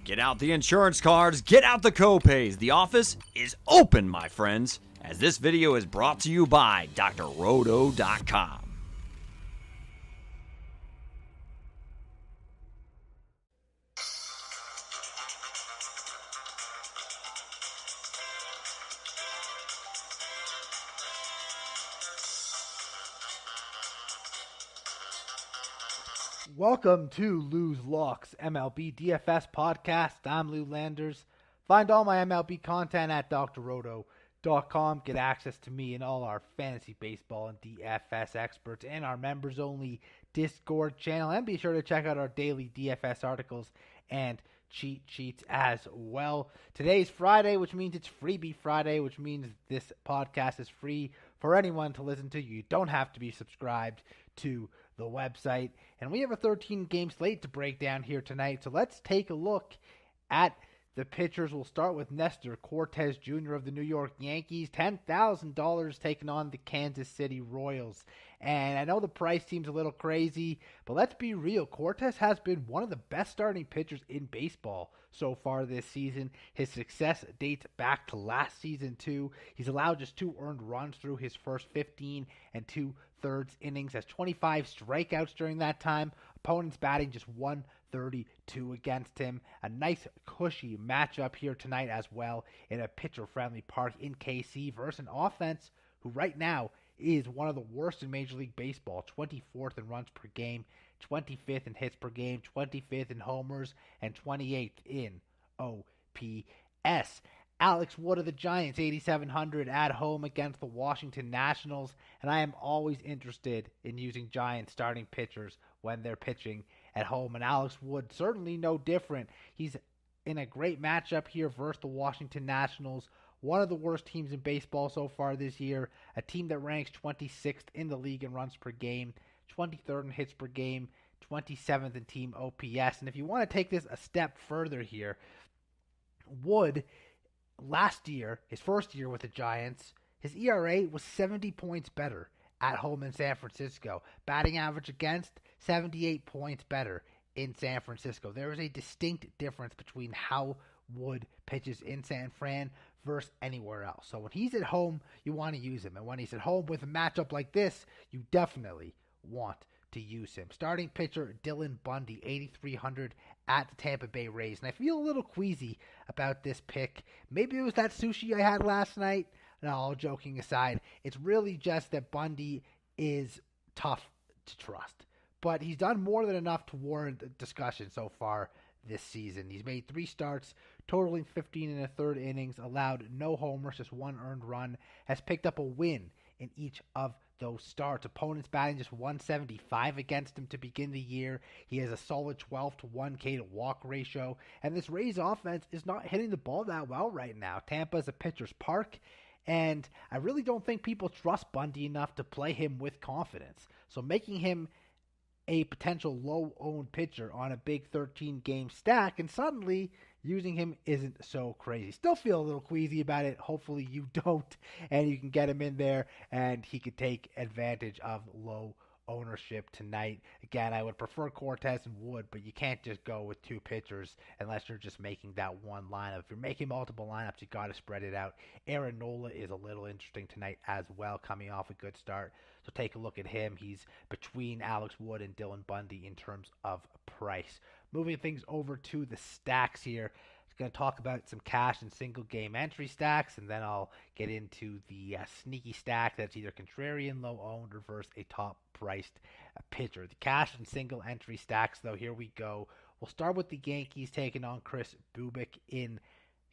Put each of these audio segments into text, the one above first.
Get out the insurance cards, get out the copays. The office is open, my friends, as this video is brought to you by drroto.com. Welcome to Lou's Locks MLB DFS podcast. I'm Lou Landers. Find all my MLB content at drroto.com. Get access to me and all our fantasy baseball and DFS experts and our members only Discord channel. And be sure to check out our daily DFS articles and cheat sheets as well. Today's Friday, which means it's Freebie Friday, which means this podcast is free for anyone to listen to. You don't have to be subscribed to the website. And we have a 13-game slate to break down here tonight. So let's take a look at the pitchers. We'll start with Nestor Cortes Jr. of the New York Yankees. $10,000 taking on the Kansas City Royals. And I know the price seems a little crazy, but let's be real. Cortes has been one of the best starting pitchers in baseball so far this season. His success dates back to last season, too. He's allowed just 2 earned runs through his first 15 and 2/3 innings, has 25 strikeouts during that time. Opponents batting just 132 against him. A nice cushy matchup here tonight as well in a pitcher-friendly park in KC versus an offense who right now is one of the worst in Major League Baseball. 24th in runs per game, 25th in hits per game, 25th in homers, and 28th in OPS. Alex Wood of the Giants, 8,700 at home against the Washington Nationals. And I am always interested in using Giants starting pitchers when they're pitching at home. And Alex Wood, certainly no different. He's in a great matchup here versus the Washington Nationals. One of the worst teams in baseball so far this year. A team that ranks 26th in the league in runs per game, 23rd in hits per game, 27th in team OPS. And if you want to take this a step further here, Wood, last year, his first year with the Giants, his ERA was 70 points better at home in San Francisco. Batting average against, 78 points better in San Francisco. There is a distinct difference between how Wood pitches in San Fran versus anywhere else. So when he's at home, you want to use him. And when he's at home with a matchup like this, you definitely want to use him. Starting pitcher Dylan Bundy, 8,300 at the Tampa Bay Rays. And I feel a little queasy about this pick. Maybe it was that sushi I had last night. No, all joking aside, it's really just that Bundy is tough to trust. But he's done more than enough to warrant discussion so far this season. He's made 3 starts, totaling 15 1/3 innings, allowed no homers, just 1 earned run, has picked up a win in each of those starts. Opponents batting just 175 against him to begin the year. He has a solid 12-to-1 K to walk ratio, and this Rays offense is not hitting the ball that well right now. Tampa is a pitcher's park, and I really don't think people trust Bundy enough to play him with confidence. So making him a potential low-owned pitcher on a big 13-game stack, and suddenly using him isn't so crazy. Still feel a little queasy about it. Hopefully you don't, and you can get him in there, and he could take advantage of low ownership tonight. Again, I would prefer Cortes and Wood, but you can't just go with 2 pitchers unless you're just making that one lineup. If you're making multiple lineups, you got to spread it out. Aaron Nola is a little interesting tonight as well, coming off a good start. So take a look at him. He's between Alex Wood and Dylan Bundy in terms of price. Moving things over to the stacks here. I'm going to talk about some cash and single game entry stacks, and then I'll get into the sneaky stack that's either contrarian, low owned, or versus a top priced pitcher. The cash and single entry stacks, though, here we go. We'll start with the Yankees taking on Kris Bubic in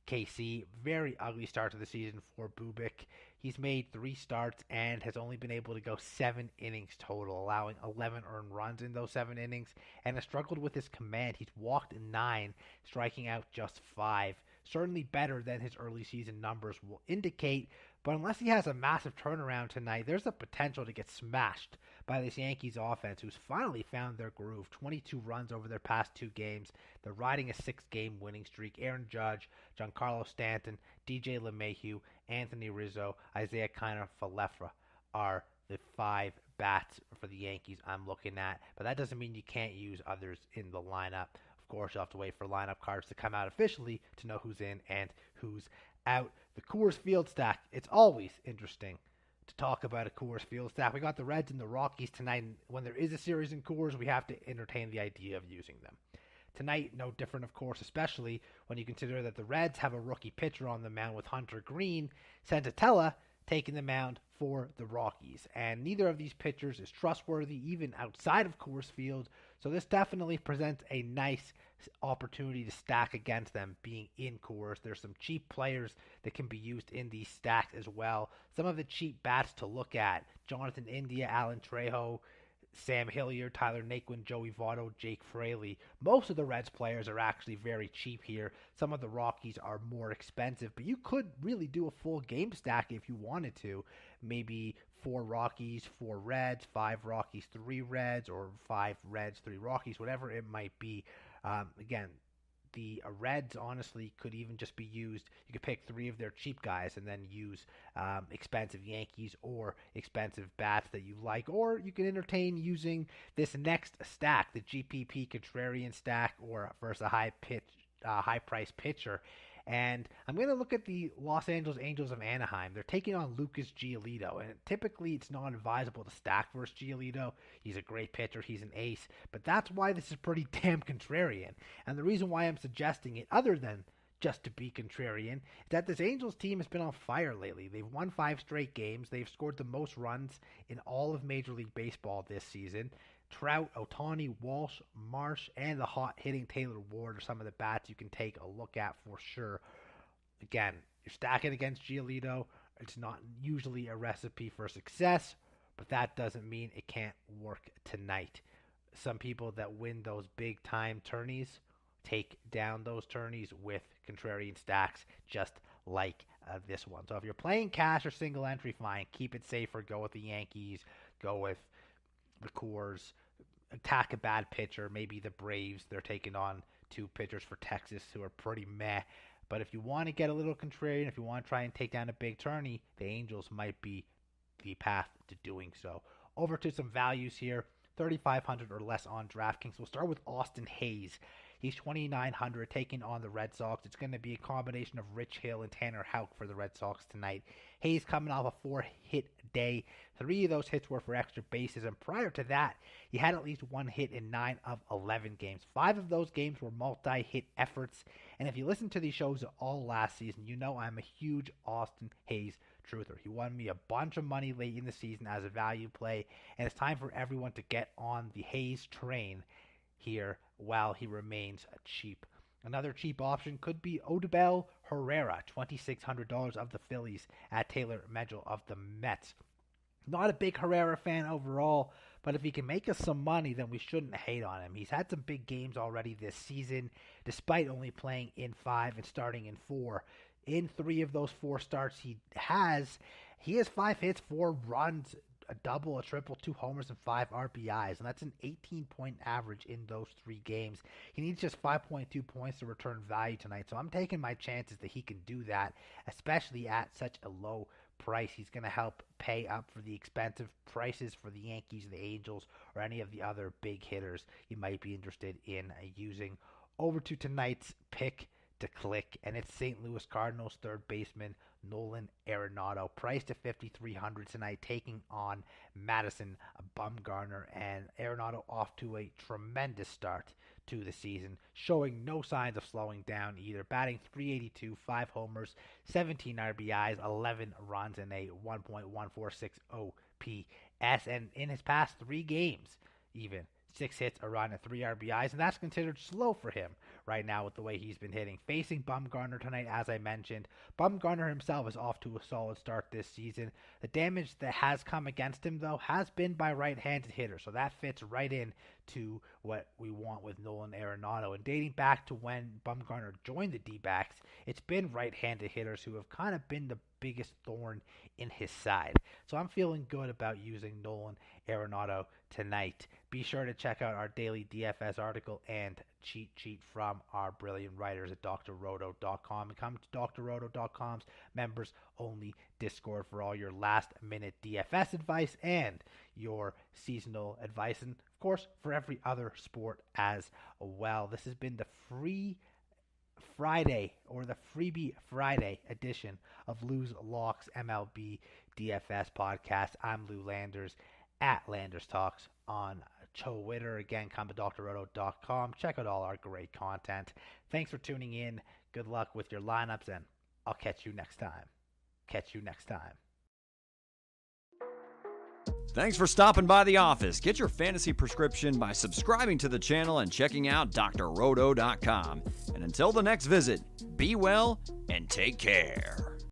KC. Very ugly start to the season for Bubic. He's made 3 starts and has only been able to go 7 innings total, allowing 11 earned runs in those 7 innings, and has struggled with his command. He's walked 9, striking out just 5. Certainly better than his early season numbers will indicate, but unless he has a massive turnaround tonight, there's a potential to get smashed by this Yankees offense, who's finally found their groove. 22 runs over their past 2 games. They're riding a 6-game winning streak. Aaron Judge, Giancarlo Stanton, DJ LeMahieu, Anthony Rizzo, Isaiah Kiner, Falefra are the 5 bats for the Yankees I'm looking at. But that doesn't mean you can't use others in the lineup. Of course, you'll have to wait for lineup cards to come out officially to know who's in and who's out. The Coors Field stack, it's always interesting to talk about a Coors Field stack. We got the Reds and the Rockies tonight, and when there is a series in Coors, we have to entertain the idea of using them. Tonight, no different, of course, especially when you consider that the Reds have a rookie pitcher on the mound with Hunter Green, Santella taking the mound for the Rockies. And neither of these pitchers is trustworthy, even outside of Coors Field. So this definitely presents a nice opportunity to stack against them being in Coors. There's some cheap players that can be used in these stacks as well. Some of the cheap bats to look at: Jonathan India, Alan Trejo, Sam Hilliard, Tyler Naquin, Joey Votto, Jake Fraley. Most of the Reds players are actually very cheap here. Some of the Rockies are more expensive, but you could really do a full game stack if you wanted to. Maybe 4 Rockies, 4 Reds, 5 Rockies, 3 Reds, or 5 Reds, 3 Rockies, whatever it might be. Again, the Reds honestly could even just be used. You could pick 3 of their cheap guys and then use expensive Yankees or expensive bats that you like. Or you can entertain using this next stack, the GPP contrarian stack, or versus a high price pitcher. And I'm going to look at the Los Angeles Angels of Anaheim. They're taking on Lucas Giolito, and typically it's not advisable to stack versus Giolito. He's a great pitcher. He's an ace. But that's why this is pretty damn contrarian. And the reason why I'm suggesting it, other than just to be contrarian, is that this Angels team has been on fire lately. They've won 5 straight games. They've scored the most runs in all of Major League Baseball this season. Trout, Ohtani, Walsh, Marsh, and the hot-hitting Taylor Ward are some of the bats you can take a look at for sure. Again, you're stacking against Giolito. It's not usually a recipe for success, but that doesn't mean it can't work tonight. Some people that win those big-time tourneys take down those tourneys with contrarian stacks, just like this one. So if you're playing cash or single entry, fine. Keep it safer. Go with the Yankees. Go with the Coors, attack a bad pitcher, maybe the Braves. They're taking on 2 pitchers for Texas who are pretty meh. But if you want to get a little contrarian, if you want to try and take down a big tourney, the Angels might be the path to doing so. Over to some values here, 3,500 or less on DraftKings. We'll start with Austin Hayes. He's 2,900 taking on the Red Sox. It's going to be a combination of Rich Hill and Tanner Houck for the Red Sox tonight. Hayes coming off a 4-hit day. 3 of those hits were for extra bases, and prior to that, he had at least 1 hit in 9 of 11 games. 5 of those games were multi-hit efforts, and if you listen to these shows all last season, you know I'm a huge Austin Hayes truther. He won me a bunch of money late in the season as a value play, and it's time for everyone to get on the Hayes train here while he remains cheap. Another cheap option could be Odubel Herrera, $2,600 of the Phillies at Taylor Medjol of the Mets. Not a big Herrera fan overall, but if he can make us some money, then we shouldn't hate on him. He's had some big games already this season, despite only playing in 5 and starting in 4. In 3 of those 4 starts he has 5 hits, 4 runs, a double, a triple, 2 homers, and 5 RBIs, and that's an 18-point average in those 3 games. He needs just 5.2 points to return value tonight, so I'm taking my chances that he can do that, especially at such a low price. He's going to help pay up for the expensive prices for the Yankees, the Angels, or any of the other big hitters you might be interested in using. Over to tonight's pick to click, and it's St. Louis Cardinals third baseman Nolan Arenado, priced at $5,300 tonight, taking on Madison Bumgarner. And Arenado off to a tremendous start to the season, showing no signs of slowing down either. Batting .382, 5 homers, 17 RBIs, 11 runs, and a 1.146 OPS. And in his past 3 games, even 6 hits, a run, and 3 RBIs, and that's considered slow for him right now with the way he's been hitting. Facing Bumgarner tonight, as I mentioned, Bumgarner himself is off to a solid start this season. The damage that has come against him, though, has been by right-handed hitters, so that fits right in to what we want with Nolan Arenado. And dating back to when Bumgarner joined the D-backs, it's been right-handed hitters who have kind of been the biggest thorn in his side. So I'm feeling good about using Nolan Arenado tonight. Be sure to check out our daily DFS article and cheat sheet from our brilliant writers at drroto.com, and come to drroto.com's members only Discord for all your last minute DFS advice and your seasonal advice. And of course, for every other sport as well. This has been the Free Friday, or the Freebie Friday edition of Lou's Locks MLB DFS podcast. I'm Lou Landers at Landers Talks on Twitter. Again, come to drroto.com. Check out all our great content. Thanks for tuning in. Good luck with your lineups, and I'll catch you next time. Thanks for stopping by the office. Get your fantasy prescription by subscribing to the channel and checking out drroto.com. And until the next visit, be well and take care.